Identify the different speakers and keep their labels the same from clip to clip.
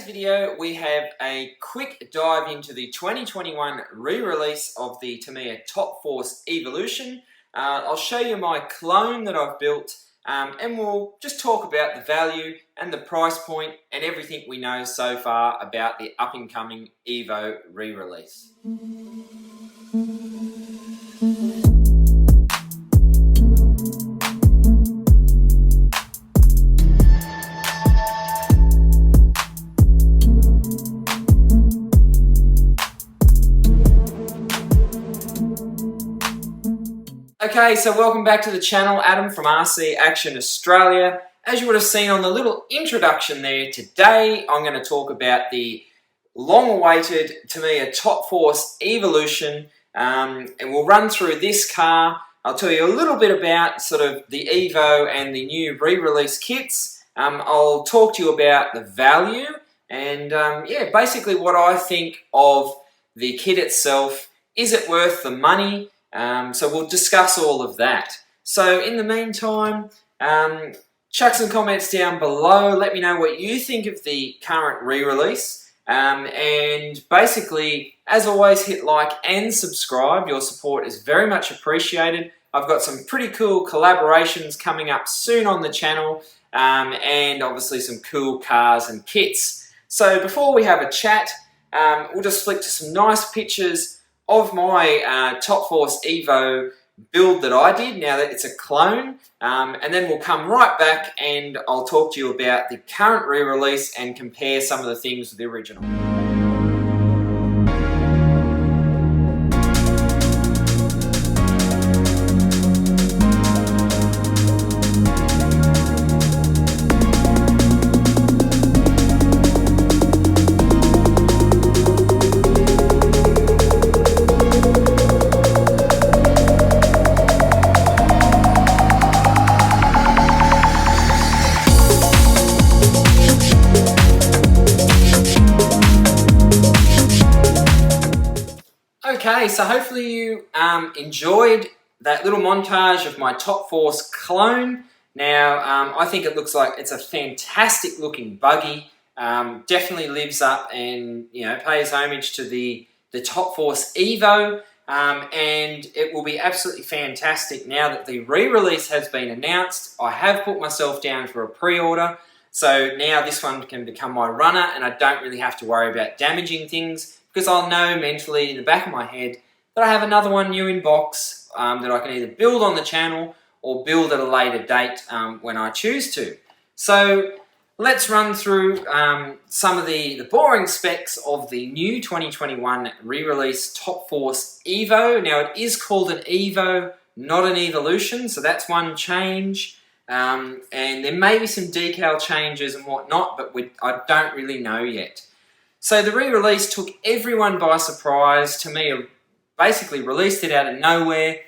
Speaker 1: video, we have a quick dive into the 2021 re-release of the Tamiya Top Force Evolution. I'll show you my clone that I've built and we'll just talk about the value and the price point and everything we know so far about the up-and-coming EVO re-release. Okay, so welcome back to the channel, Adam from RC Action Australia. As you would have seen on the little introduction there, today I'm going to talk about the long-awaited Tamiya Top Force Evolution, and we'll run through this car. I'll tell you a little bit about sort of the EVO and the new re-release kits. I'll talk to you about the value and yeah, basically what I think of the kit itself. Is it worth the money? So we'll discuss all of that. So in the meantime, chuck some comments down below. Let me know what you think of the current re-release. And basically, as always, hit like and subscribe. Your support is very much appreciated. I've got some pretty cool collaborations coming up soon on the channel, and obviously some cool cars and kits. So before we have a chat, we'll just flick to some nice pictures of my Top Force EVO build that I did, now that it's a clone, and then we'll come right back and I'll talk to you about the current re-release and compare some of the things with the original. Okay, so hopefully you enjoyed that little montage of my Top Force clone. Now, I think it looks like it's a fantastic looking buggy. Definitely lives up and pays homage to the Top Force EVO, and it will be absolutely fantastic now that the re-release has been announced. I have put myself down for a pre-order, so now this one can become my runner and I don't really have to worry about damaging things, because I'll know mentally in the back of my head that I have another one new in box that I can either build on the channel or build at a later date when I choose to. So let's run through some of the boring specs of the new 2021 re-release Top Force EVO. Now it is called an EVO, not an Evolution, so that's one change. And there may be some decal changes and whatnot, but I don't really know yet. So the re-release took everyone by surprise. Tamiya basically released it out of nowhere.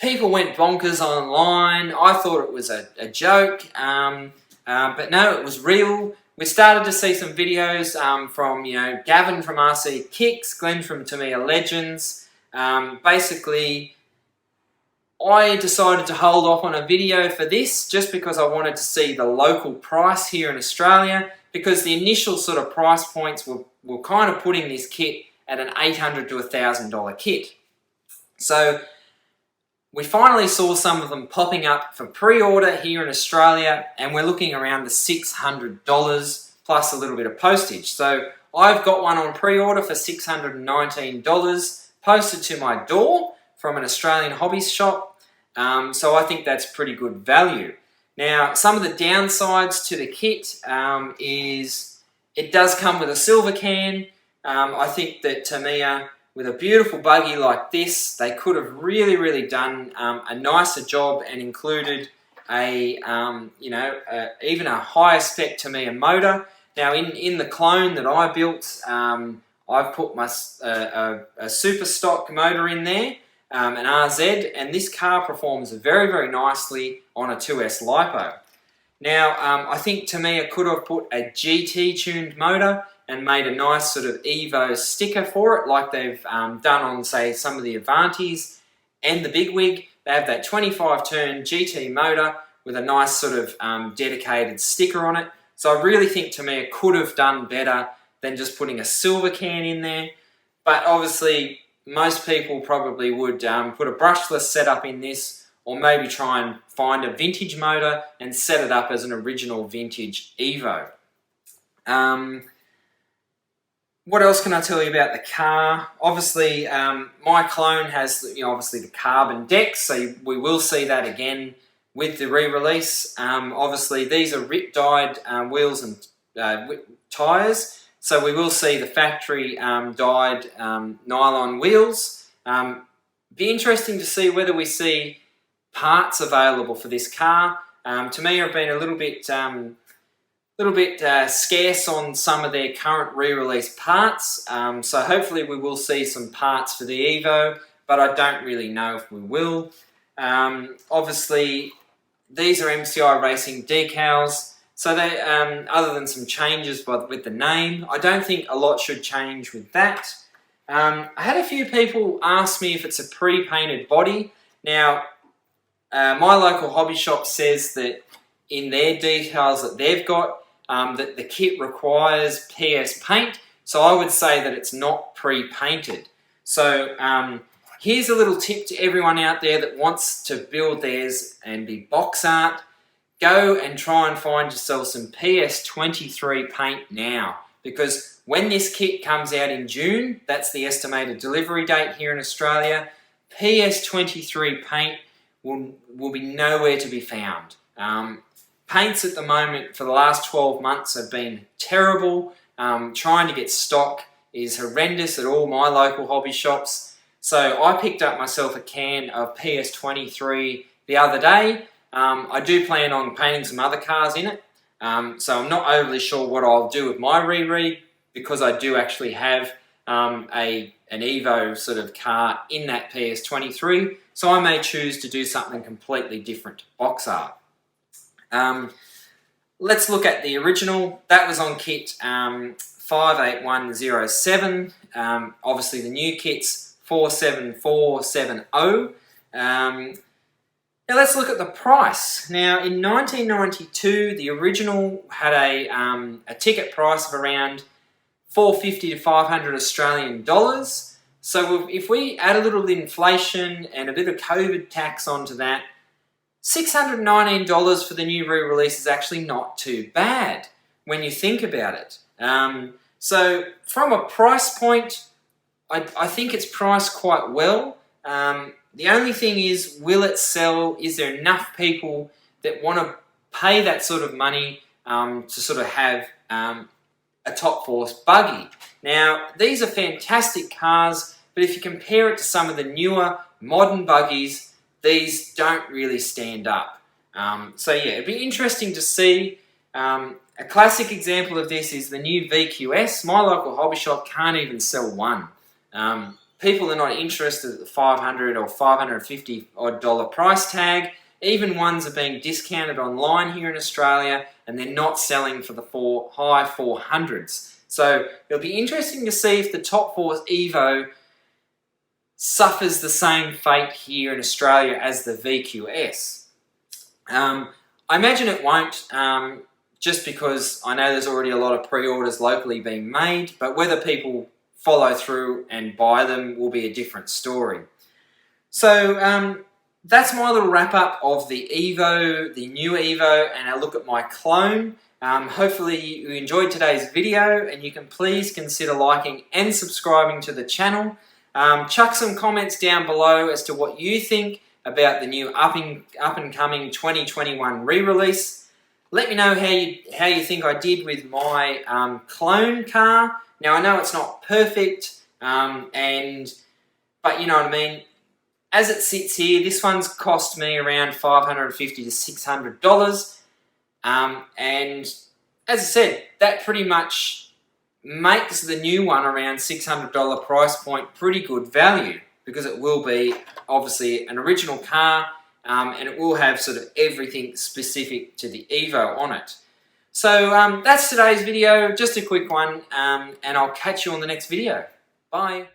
Speaker 1: People went bonkers online. I thought it was a joke, but no, it was real. We started to see some videos from Gavin from RC Kicks, Glenn from Tamiya Legends. Basically, I decided to hold off on a video for this just because I wanted to see the local price here in Australia, because the initial sort of price points were kind of putting this kit at an $800 to $1,000 kit. So we finally saw some of them popping up for pre-order here in Australia, and we're looking around the $600 plus a little bit of postage. So I've got one on pre-order for $619 posted to my door from an Australian hobby shop. So I think that's pretty good value. Now, some of the downsides to the kit is it does come with a silver can. I think that Tamiya, with a beautiful buggy like this, they could have really done a nicer job and included even a higher spec Tamiya motor. Now, in the clone that I built, I've put my a super stock motor in there. An RZ, and this car performs very nicely on a 2S LiPo. Now, I think Tamiya could have put a GT tuned motor and made a nice sort of EVO sticker for it, like they've done on, say, some of the Avantis and the Bigwig. They have that 25 turn GT motor with a nice sort of dedicated sticker on it. So I really think Tamiya could have done better than just putting a silver can in there. But obviously, most people probably would put a brushless setup in this, or maybe try and find a vintage motor and set it up as an original vintage EVO. What else can I tell you about the car? Obviously, my clone has, obviously the carbon decks, so we will see that again with the re-release. Obviously, these are rip-dyed wheels and tyres, so we will see the factory dyed nylon wheels. Be interesting to see whether we see parts available for this car. Tamiya have been a little bit scarce on some of their current re-release parts, so hopefully we will see some parts for the EVO, but I don't really know if we will. Obviously, these are MCI Racing decals, so they, other than some changes with the name, I don't think a lot should change with that. I had a few people ask me if it's a pre-painted body. Now, my local hobby shop says that in their details that they've got, that the kit requires PS paint, so I would say that it's not pre-painted. So here's a little tip to everyone out there that wants to build theirs and be box art. Go and try and find yourself some PS23 paint now, because when this kit comes out in June, that's the estimated delivery date here in Australia, PS23 paint will be nowhere to be found. Paints at the moment for the last 12 months have been terrible. Trying to get stock is horrendous at all my local hobby shops. So I picked up myself a can of PS23 the other day. I do plan on painting some other cars in it. So I'm not overly sure what I'll do with my re-read, because I do actually have an EVO sort of car in that PS23. So I may choose to do something completely different to box art. Let's look at the original. That was on kit 58107. Obviously the new kit's 47470. Now let's look at the price. Now in 1992, the original had a ticket price of around $450 to $500 Australian dollars. So if we add a little inflation and a bit of COVID tax onto that, $619 for the new re-release is actually not too bad when you think about it. So from a price point, I think it's priced quite well. The only thing is, will it sell? Is there enough people that want to pay that sort of money to sort of have a Top Force buggy? Now, these are fantastic cars, but if you compare it to some of the newer modern buggies, these don't really stand up. So yeah, it'd be interesting to see. A classic example of this is the new VQS. My local hobby shop can't even sell one. People are not interested at the $500 or $550 odd price tag. Even ones are being discounted online here in Australia, and they're not selling for the high 400s. So it'll be interesting to see if the Top Force EVO suffers the same fate here in Australia as the VQS. I imagine it won't, just because I know there's already a lot of pre-orders locally being made, but whether people follow through and buy them will be a different story. So that's my little wrap up of the EVO, the new EVO, and a look at my clone. Hopefully you enjoyed today's video, and you can please consider liking and subscribing to the channel. Chuck some comments down below as to what you think about the new up and coming 2021 re-release. Let me know how you think I did with my clone car. Now I know it's not perfect, but you know what I mean. As it sits here, this one's cost me around $550 to $600, and as I said, that pretty much makes the new one around $600 price point pretty good value, because it will be obviously an original car, and it will have sort of everything specific to the EVO on it. So that's today's video, just a quick one, and I'll catch you on the next video. Bye.